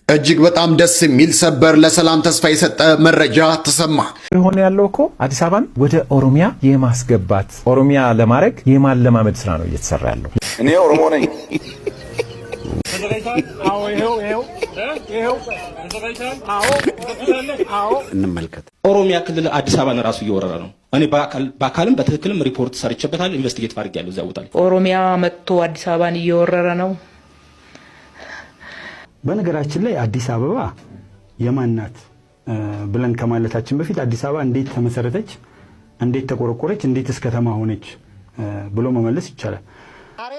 እጅግ በጣም ደስ የሚል ሰበር ለሰላም ተስፋ የሰጠ መረጃ ተሰማ። ሆነ ያለው እኮ አዲስ አበባን ወደ ኦሮሚያ የማስገባት ኦሮሚያ ለማድረግ የማለማመድ ስራ ነው እየተሰራ ያለው። እኔ ኦሮሞ ነኝ። እንመልከት። ኦሮሚያ ክልል አዲስ አበባን ራሱ እየወረረ ነው። እኔ በአካልም በትክክልም ሪፖርት ሰርቼበታል፣ ኢንቨስቲጌት አድርጌያለሁ። እዛ ቦታ ላይ ኦሮሚያ መጥቶ አዲስ አበባን እየወረረ ነው። በነገራችን ላይ አዲስ አበባ የማናት ብለን ከማለታችን በፊት አዲስ አበባ እንዴት ተመሰረተች፣ እንዴት ተቆረቆረች፣ እንዴት እስከተማ ሆነች ብሎ መመለስ ይቻላል። ዛሬ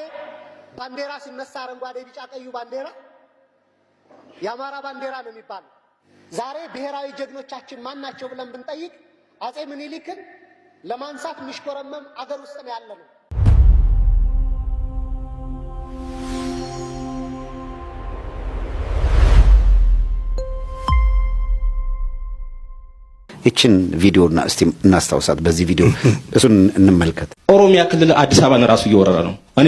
ባንዲራ ሲነሳ አረንጓዴ ቢጫ ቀዩ ባንዲራ የአማራ ባንዲራ ነው የሚባለው። ዛሬ ብሔራዊ ጀግኖቻችን ማን ናቸው ብለን ብንጠይቅ አጼ ምኒልክን ለማንሳት ምሽኮረመም አገር ውስጥ ነው ያለነው። እቺን ቪዲዮና እስቲ እናስታውሳት። በዚህ ቪዲዮ እሱን እንመልከት። ኦሮሚያ ክልል አዲስ አበባን ራሱ እየወረረ ነው። እኔ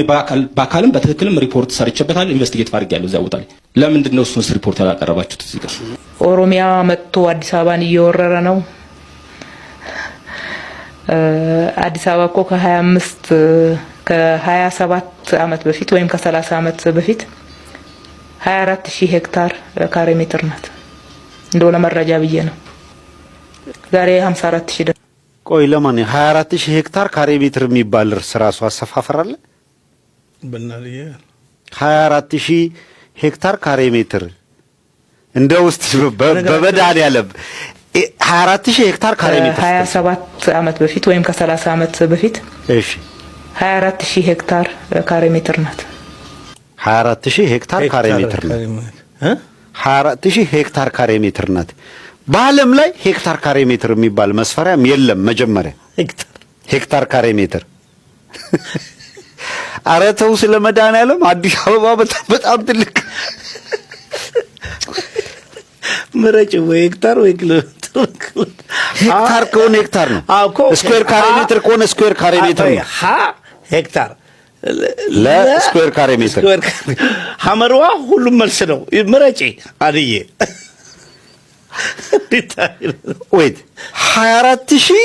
በአካልም በትክክልም ሪፖርት ሰርቼበታል፣ ኢንቨስቲጌት አድርጌያለሁ። እዛ ቦታ ላይ ለምንድን ነው እሱን ሪፖርት ያላቀረባችሁት? እዚህ ጋር ኦሮሚያ መጥቶ አዲስ አበባን እየወረረ ነው። አዲስ አበባ እኮ ከ27 ዓመት በፊት ወይም ከ30 ዓመት በፊት 24000 ሄክታር ካሬ ሜትር ናት። እንደው ለመረጃ ብዬ ነው። ዛሬ 54000 ቆይ ለማን 24000 ሄክታር ካሬ ሜትር የሚባል ራሱ አሰፋፈር አለ? በእናትህ 24000 ሄክታር ካሬ ሜትር እንደው ውስጥ በመድኃኒዓለም 24000 ሄክታር ካሬ ሜትር 27 ዓመት በፊት ወይም ከ30 ዓመት በፊት እሺ 24000 ሄክታር ካሬ ሜትር ናት። 24000 ሄክታር ካሬ ሜትር ናት። 24000 ሄክታር ካሬ ሜትር ናት። በዓለም ላይ ሄክታር ካሬ ሜትር የሚባል መስፈሪያም የለም። መጀመሪያ ሄክታር ካሬ ሜትር ኧረ ተው ስለ መድኃኒዓለም። አዲስ አበባ በጣም ትልቅ ምረጭ ወይ ሄክታር ወይ ኪሎ ሄክታር ከሆነ ሄክታር ነው። ስኩዌር ካሬ ሜትር ከሆነ ስኩዌር ካሬ ሜትር ነው። ሄክታር ለስኩዌር ካሬ ሜትር ሐመርዋ ሁሉም መልስ ነው። ምረጭ አድዬ ወይት 24000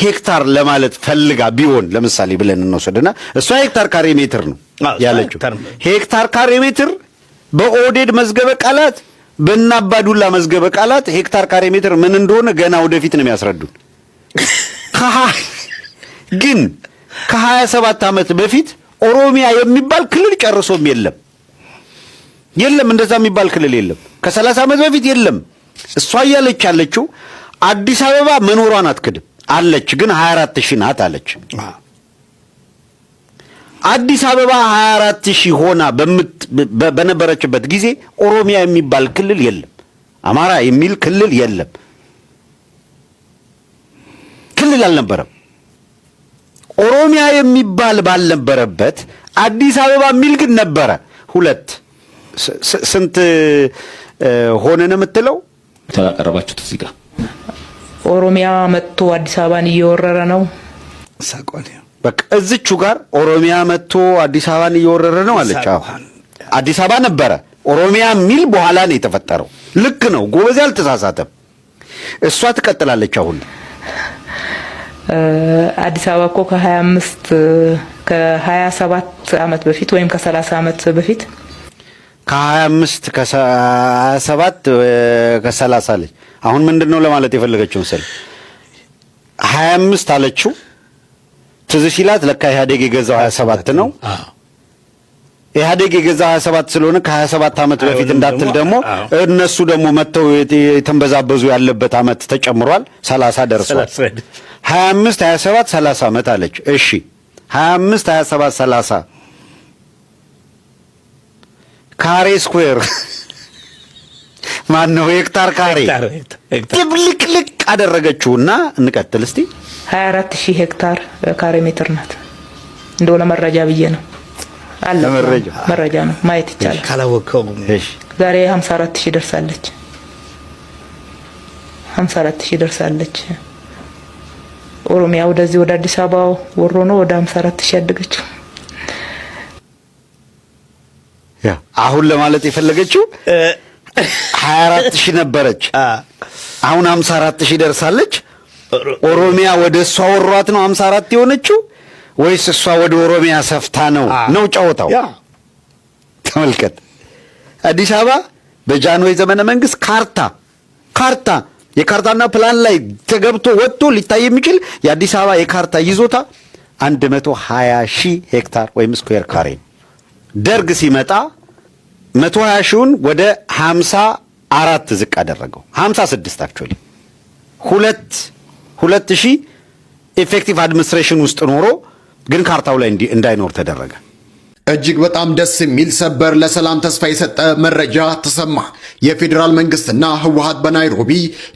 ሄክታር ለማለት ፈልጋ ቢሆን ለምሳሌ ብለን እንወስድና እሷ ሄክታር ካሬ ሜትር ነው ያለችው። ሄክታር ካሬ ሜትር በኦዴድ መዝገበ ቃላት በእናባዱላ መዝገበ ቃላት ሄክታር ካሬ ሜትር ምን እንደሆነ ገና ወደፊት ነው የሚያስረዱን። ግን ከ27 ዓመት በፊት ኦሮሚያ የሚባል ክልል ጨርሶም የለም። እንደዛ የሚባል ክልል የለም። ከ30 ዓመት በፊት የለም። እሷ እያለች ያለችው አዲስ አበባ መኖሯን አትክድም አለች። ግን 24000 ናት አለች። አዲስ አበባ 24000 ሆና በነበረችበት ጊዜ ኦሮሚያ የሚባል ክልል የለም። አማራ የሚል ክልል የለም። ክልል አልነበረም። ኦሮሚያ የሚባል ባልነበረበት አዲስ አበባ የሚል ግን ነበረ። ሁለት ስንት ሆነን የምትለው ተላቀረባችሁት? እዚህ ጋር ኦሮሚያ መጥቶ አዲስ አበባን እየወረረ ነው። በቃ እዚቹ ጋር ኦሮሚያ መጥቶ አዲስ አበባን እየወረረ ነው አለች። አዲስ አበባ ነበረ፣ ኦሮሚያ የሚል በኋላ ነው የተፈጠረው። ልክ ነው፣ ጎበዝ አልተሳሳተም። እሷ ትቀጥላለች። አሁን አዲስ አበባ እኮ ከ27 ዓመት በፊት ወይም ከ30 ዓመት በፊት ከ25 ከ27 ከ30 አለች። አሁን ምንድነው ለማለት የፈለገችው መሰል 25 አለችው። ትዝ ሲላት ለካ ኢህአዴግ የገዛው 27 ነው። ኢህአዴግ የገዛው 27 ስለሆነ ከ27 ዓመት በፊት እንዳትል ደግሞ እነሱ ደግሞ መተው የተንበዛበዙ ያለበት ዓመት ተጨምሯል። 30 ደርሷል። 25 27 30 ዓመት አለች። እሺ 25 27 30 ካሬ ስኩዌር ማን ነው? ሄክታር ካሬ ትብልቅልቅ አደረገችውና እንቀጥል እስቲ። 24000 ሄክታር ካሬ ሜትር ናት። እንደው ለመረጃ ብዬ ነው አለ። መረጃ ነው ማየት ይቻላል። ካላወቀው እሺ ዛሬ 54000 ደርሳለች። 54000 ደርሳለች። ኦሮሚያ ወደዚህ ወደ አዲስ አበባ ወሮ ነው ወደ 54000 ያደገችው። ያ አሁን ለማለት የፈለገችው 24,000 ነበረች። አሁን 54,000 ደርሳለች። ኦሮሚያ ወደ እሷ ወሯት ነው 54 የሆነችው ወይስ እሷ ወደ ኦሮሚያ ሰፍታ ነው ጨዋታው? ተመልከት። አዲስ አበባ በጃንሆይ ዘመነ መንግስት ካርታ የካርታና ፕላን ላይ ተገብቶ ወጥቶ ሊታይ የሚችል የአዲስ አበባ የካርታ ይዞታ 120,000 ሄክታር ወይም ስኩዌር ካሬ። ደርግ ሲመጣ 120,000ን ወደ 54 ዝቅ አደረገው። 56 አክቹአሊ 2,000 ኢፌክቲቭ አድሚኒስትሬሽን ውስጥ ኖሮ ግን ካርታው ላይ እንዳይኖር ተደረገ። እጅግ በጣም ደስ የሚል ሰበር ለሰላም ተስፋ የሰጠ መረጃ ተሰማ። የፌዴራል መንግስትና ህወሓት በናይሮቢ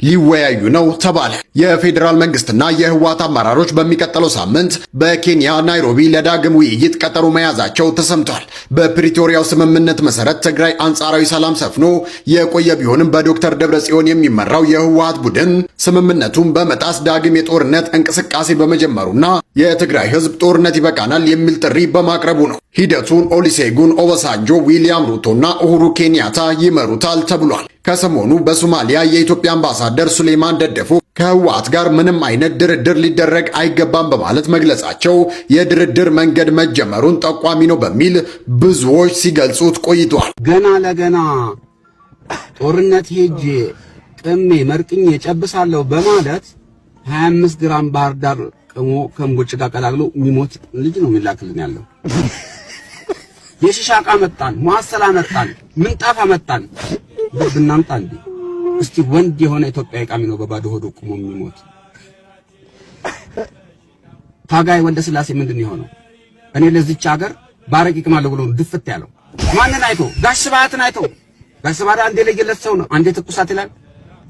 ሊወያዩ ነው ተባለ። የፌዴራል መንግስትና የህወሓት አመራሮች በሚቀጥለው ሳምንት በኬንያ ናይሮቢ ለዳግም ውይይት ቀጠሮ መያዛቸው ተሰምቷል። በፕሪቶሪያው ስምምነት መሰረት ትግራይ አንጻራዊ ሰላም ሰፍኖ የቆየ ቢሆንም በዶክተር ደብረጽዮን የሚመራው የህወሓት ቡድን ስምምነቱን በመጣስ ዳግም የጦርነት እንቅስቃሴ በመጀመሩና የትግራይ ህዝብ ጦርነት ይበቃናል የሚል ጥሪ በማቅረቡ ነው። ሂደቱን ኦሉሴጉን ኦባሳንጆ፣ ዊሊያም ሩቶና ኡሁሩ ኬንያታ ይመሩታል ተብሏል። ከሰሞኑ በሶማሊያ የኢትዮጵያ አምባሳደር ሱሌማን ደደፎ ከህወሓት ጋር ምንም አይነት ድርድር ሊደረግ አይገባም በማለት መግለጻቸው የድርድር መንገድ መጀመሩን ጠቋሚ ነው በሚል ብዙዎች ሲገልጹት ቆይቷል። ገና ለገና ጦርነት ሄጄ ቅሜ መርቅኜ ጨብሳለሁ በማለት 25 ግራም ባህር ዳር ቅሞ ከምቦጭ ጋር ቀላቅሎ የሚሞት ልጅ ነው የሚላክልን ያለው። የሽሻቃ መጣን፣ ሙሐሰላ መጣን፣ ምንጣፍ መጣን፣ ብናምጣ እንዴ እስቲ ወንድ የሆነ ኢትዮጵያዊ ቃሚ ነው በባዶ ሆዶ ቆሞ የሚሞት? ታጋይ ወልደ ስላሴ ምንድነው የሆነው? እኔ ለዚች ሀገር ባረቅ ይቅማለሁ ብሎ ድፍት ያለው ማንን አይቶ? ጋሽ ስብሐትን አይቶ። ጋሽ ስብሐት አንዴ ለየለት ሰው ነው፣ አንዴ ትኩሳት ይላል።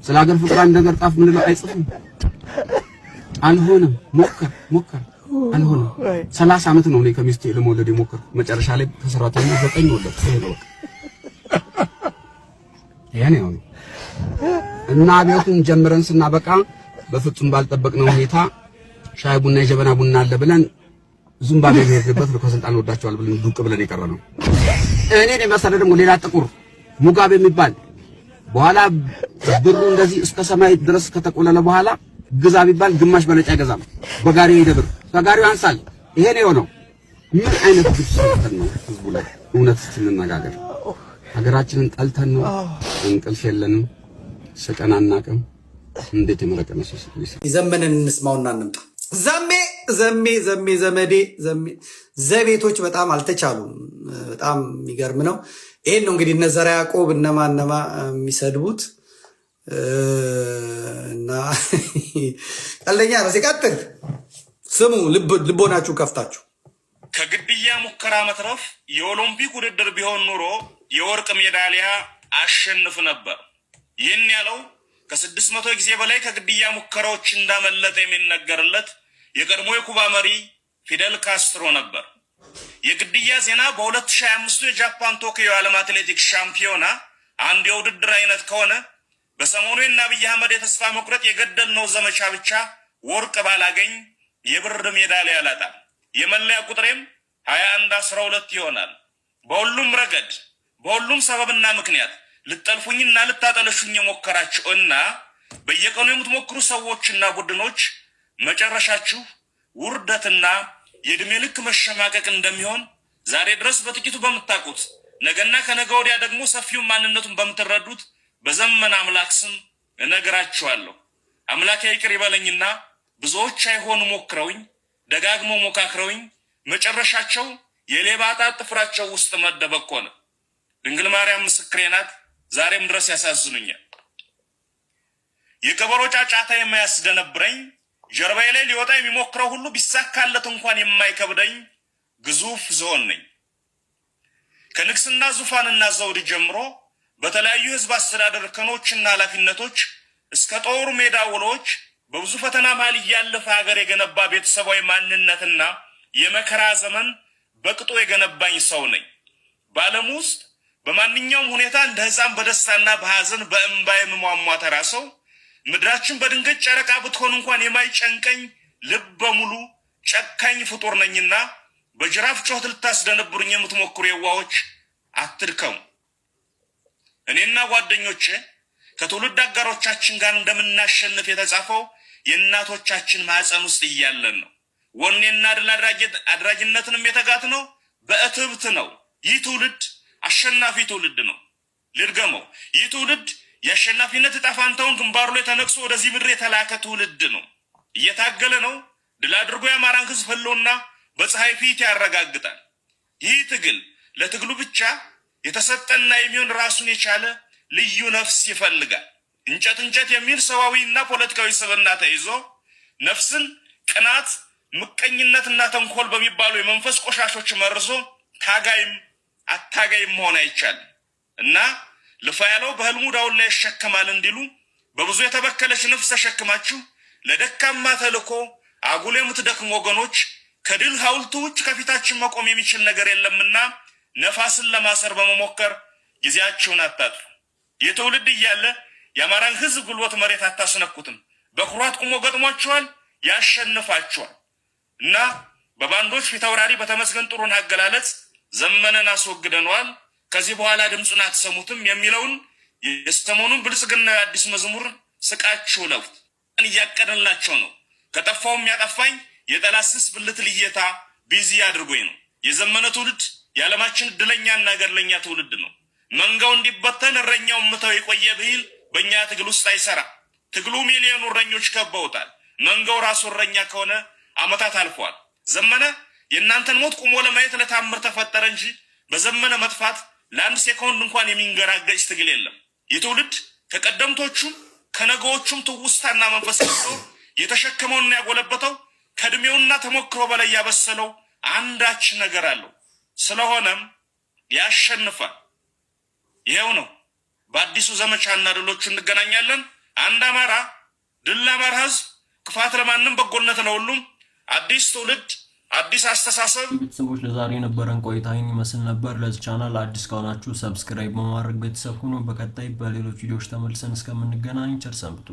ስለ ሀገር ፍቅር አንድ ነገር ጻፍ ምንለው አይጽፍም። አልሆነም። ሞከር አልሆነም። 30 ዓመት ነው እኔ ከሚስቴ ለመውለድ የሞከርኩ። መጨረሻ ላይ ከሰራተኛ 9 ወለድኩ። ይሄ ነው ያኔ ነው። እና አብዮቱን ጀምረን ስናበቃ በፍጹም ባልጠበቅነው ሁኔታ ሻይ ቡና የጀበና ቡና አለ ብለን ዙምባቤ የሄድበት ከስልጣን ወዳቸዋል ብለን ዱቅ ብለን የቀረነው እኔ መሰለ ደግሞ ሌላ ጥቁር ሙጋቤ የሚባል በኋላ ብሩ እንደዚህ እስከ ሰማይ ድረስ ከተቆለለ በኋላ ግዛ ቢባል ግማሽ በነጭ አይገዛም። በጋሪ ይደብር ከጋሪው አንሳል። ይሄ ነው የሆነው። ምን አይነት ግፍ ነው ህዝቡ ላይ? እውነት ስንነጋገር ሀገራችንን ጠልተን ነው። እንቅልፍ የለንም፣ ስቀን አናቅም። እንዴት የመረቀነ ሶስ ዘመንን እንስማውና እንምጣ። ዘመዴ ዘቤቶች በጣም አልተቻሉም። በጣም የሚገርም ነው። ይሄን ነው እንግዲህ እነ ዘርዓ ያዕቆብ እነማ የሚሰድቡት እና ቀልደኛ ነው። ሲቀጥል ስሙ፣ ልቦናችሁ ከፍታችሁ ከግድያ ሙከራ መትረፍ የኦሎምፒክ ውድድር ቢሆን ኑሮ የወርቅ ሜዳሊያ አሸንፍ ነበር። ይህን ያለው ከ600 ጊዜ በላይ ከግድያ ሙከራዎች እንዳመለጠ የሚነገርለት የቀድሞ የኩባ መሪ ፊደል ካስትሮ ነበር። የግድያ ዜና በ2025 የጃፓን ቶኪዮ የዓለም አትሌቲክስ ሻምፒዮና አንድ የውድድር አይነት ከሆነ በሰሞኑ የአብይ አህመድ የተስፋ መቁረጥ የገደልነው ዘመቻ ብቻ ወርቅ ባላገኝ የብር ሜዳሊያ አላጣም። የመለያ ቁጥሬም 21-12 ይሆናል። በሁሉም ረገድ በሁሉም ሰበብና ምክንያት ልጠልፉኝና ልታጠለሹኝ የሞከራችሁ እና በየቀኑ የምትሞክሩ ሰዎችና ቡድኖች መጨረሻችሁ ውርደትና የእድሜ ልክ መሸማቀቅ እንደሚሆን ዛሬ ድረስ በጥቂቱ በምታውቁት ነገና ከነገ ወዲያ ደግሞ ሰፊውን ማንነቱን በምትረዱት በዘመን አምላክ ስም እነግራችኋለሁ። አምላክ ይቅር ይበለኝና ብዙዎች አይሆኑ ሞክረውኝ ደጋግመው ሞካክረውኝ መጨረሻቸው የሌባ ጣት ጥፍራቸው ውስጥ መደበቅ ሆነ። ድንግል ማርያም ምስክሬ ናት። ዛሬም ድረስ ያሳዝኑኛል። የቀበሮ ጫጫታ የማያስደነብረኝ ጀርባዬ ላይ ሊወጣ የሚሞክረው ሁሉ ቢሳካለት እንኳን የማይከብደኝ ግዙፍ ዝሆን ነኝ። ከንግስና ዙፋንና ዘውድ ጀምሮ በተለያዩ ህዝብ አስተዳደር ከኖችና ኃላፊነቶች እስከ ጦር ሜዳ ውሎች በብዙ ፈተና መሃል እያለፈ ሀገር የገነባ ቤተሰባዊ ማንነትና የመከራ ዘመን በቅጦ የገነባኝ ሰው ነኝ። በዓለም ውስጥ በማንኛውም ሁኔታ እንደ ህፃን በደስታና በሐዘን በእንባ የምሟሟ ተራ ሰው ምድራችን በድንገት ጨረቃ ብትሆን እንኳን የማይጨንቀኝ ልብ በሙሉ ጨካኝ ፍጡር ነኝና በጅራፍ ጮህት ልታስደነብሩኝ የምትሞክሩ የዋሆች አትድከሙ። እኔና ጓደኞቼ ከትውልድ አጋሮቻችን ጋር እንደምናሸንፍ የተጻፈው የእናቶቻችን ማዕፀን ውስጥ እያለን ነው። ወኔና ድል አድራጊነትንም የተጋት ነው በእትብት ነው። ይህ ትውልድ አሸናፊ ትውልድ ነው። ልድገመው፣ ይህ ትውልድ የአሸናፊነት ዕጣ ፈንታውን ግንባሩ ላይ ተነቅሶ ወደዚህ ምድር የተላከ ትውልድ ነው። እየታገለ ነው። ድል አድርጎ የአማራን ሕዝብ ህልውና በፀሐይ ፊት ያረጋግጣል። ይህ ትግል ለትግሉ ብቻ የተሰጠና የሚሆን ራሱን የቻለ ልዩ ነፍስ ይፈልጋል። እንጨት የሚል ሰዋዊና ፖለቲካዊ ስብዕና ተይዞ ነፍስን ቅናት፣ ምቀኝነትና ተንኮል በሚባሉ የመንፈስ ቆሻሾች መርዞ ታጋይም አታጋይም መሆን አይቻልም እና ልፋ ያለው በህልሙ ዳውን ላይ ይሸከማል እንዲሉ በብዙ የተበከለች ነፍስ ተሸክማችሁ ለደካማ ተልኮ አጉል የምትደክሙ ወገኖች ከድል ሐውልቱ ውጭ ከፊታችን መቆም የሚችል ነገር የለምና ነፋስን ለማሰር በመሞከር ጊዜያችሁን አታጥፉ። የትውልድ እያለ የአማራን ህዝብ ጉልበት መሬት አታስነኩትም። በኩራት ቁሞ ገጥሟቸዋል፣ ያሸንፋቸዋል እና በባንዶች ፊት አውራሪ በተመስገን ጥሩን አገላለጽ ዘመነን አስወግደነዋል፣ ከዚህ በኋላ ድምፁን አትሰሙትም የሚለውን የሰሞኑን ብልጽግና አዲስ መዝሙር ስቃችሁ ለፉት። እያቀደላቸው ነው። ከጠፋውም ያጠፋኝ የጠላት ስስ ብልት ልየታ ቢዚ አድርጎኝ ነው። የዘመነ ትውልድ የዓለማችን እድለኛና ገድለኛ ትውልድ ነው። መንጋው እንዲበተን እረኛው ምተው የቆየ ብሂል በእኛ ትግል ውስጥ አይሰራ። ትግሉ ሚሊዮኑ እረኞች ከበውታል። መንጋው ራሱ እረኛ ከሆነ ዓመታት አልፈዋል። ዘመነ የእናንተን ሞት ቁሞ ለማየት ለታምር ተፈጠረ እንጂ በዘመነ መጥፋት ለአንድ ሴኮንድ እንኳን የሚንገራገጭ ትግል የለም። የትውልድ ከቀደምቶቹም ከነገዎቹም ትውስታና መንፈስ የተሸከመውና ያጎለበተው ከእድሜውና ተሞክሮ በላይ ያበሰለው አንዳች ነገር አለው። ስለሆነም ያሸንፋል። ይሄው ነው። በአዲሱ ዘመቻና ድሎቹ እንገናኛለን። አንድ አማራ፣ ድል ለአማራ ህዝብ፣ ክፋት ለማንም በጎነት ለሁሉም፣ አዲስ ትውልድ፣ አዲስ አስተሳሰብ። ቤተሰቦች ለዛሬ የነበረን ቆይታ ይህን ይመስል ነበር። ለዚህ ቻናል አዲስ ከሆናችሁ ሰብስክራይብ በማድረግ ቤተሰብ ሁኑ። በቀጣይ በሌሎች ቪዲዮዎች ተመልሰን እስከምንገናኝ ቸር ሰንብቱ።